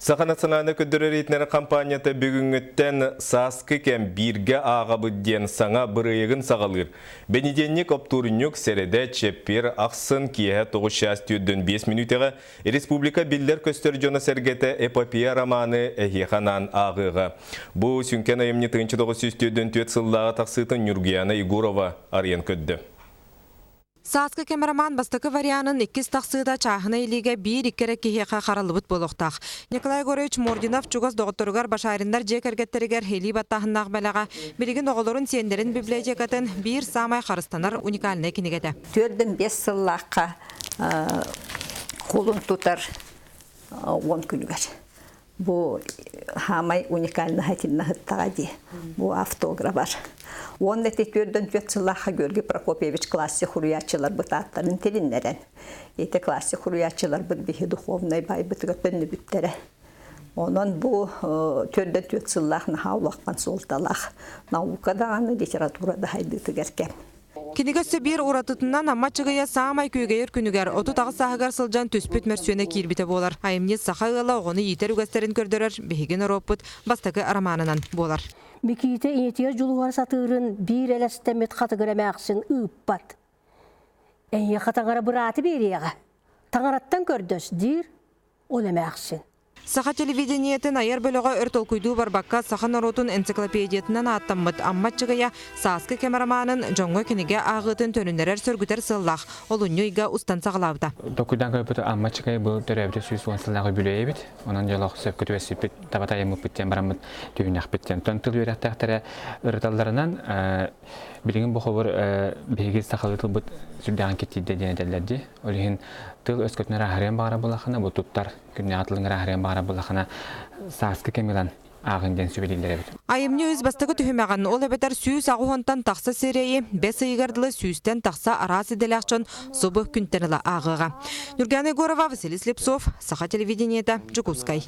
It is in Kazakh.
Saha nasyonalny ködüröritneri kampaniyata бүгүнгөттен саскы кем бирге агабыдден саңа бырыйыгын сагалыр. Бенеденник оптурунюк середе чеппер аксын кие 9:05 минутага республика биллер көстөр жона сергете эпопея романы эхиханан агыга. Бу сүнкен айымны 1904 сыллага таксытын Нургияна Игурова арыян көддü. Саска камераман бастакы варианын 2 тақсыда чахына илиге 1-2 кихеқа қаралыбыт болуқтақ. Николай Горович Мординов чугас доғыттырғар башариндар жекергеттерігер хели баттахыннақ бәліға білген оғылырын сендерін библиотекатын бір самай қарыстанар уникаліне кенегеді. 4-5 сыллаққа қолын тұтар 10 күнігер. Бұл хамай уникалны хатинна хыттаға де. Бұл автографар. Он эти 4-4 сыллаққа Георгий Прокопьевич классы хуруячылар бұтаттарын теліннерен. Эти классы хуруячылар бір бейі духовной бай бұтығыппенні бүттері. Онын бұл 4-4 сыллақны хаулаққан солталақ. Наукадағаны литературада хайды түгеркен. Кинигөссө бир уратытынан аммачыгыя самай күйгейер күнүгер оту тағы сағығар сылжан түспүт мөрсүйөне кирбите болар. Айымне сақайғыла оғыны етер үгәстерін көрдірер, бейген ороппыт бастағы араманынан болар. Бекейте иетер жулуғар сатырын бір әлістемет қатығырамақсын ұппат. Әне қатаңара бұраты береға. Таңараттан көрдөс дир олемақсын. Саха телевидениетін айыр бөліға өртол күйду барбаққа саха наротун энциклопедиятынан аттаммыт амматчыгая саскы камераманын жоңғы кенеге ағытын төніндерер сөргітер сыллақ. Ол үннөйға ұстан сағылауды. Докудан көпіті амматчыгая бұл төрәбді сүйіс оған сыллағы бүлі ебет. Онан жолақ сөп көтіп өсіпет, табатайымып біттен барамыд түйінақ біттен. Тонтыл өрәқтәқтері ұрыталарынан білігін бұқы бір бейгіз сақылытыл бұд сүрдіған кеттейді денедерлерді. Олығын тыл өз көтінер ағырен бағара болақына, бұл тұттар күнне атылыңыр ағырен бағара болақына саскы кемелан ағынден сөбелейлер әбет. Айымны өз бастығы түхімеған ол әбетер сүйіс ағуғантан тақса серейі, бәс айғардылы сүйістен тақса арасы деләқчон собы күнтенілі ағыға. Нургияна Игурова, Василий Слепцов, Саха телевидениеті, Жукускай.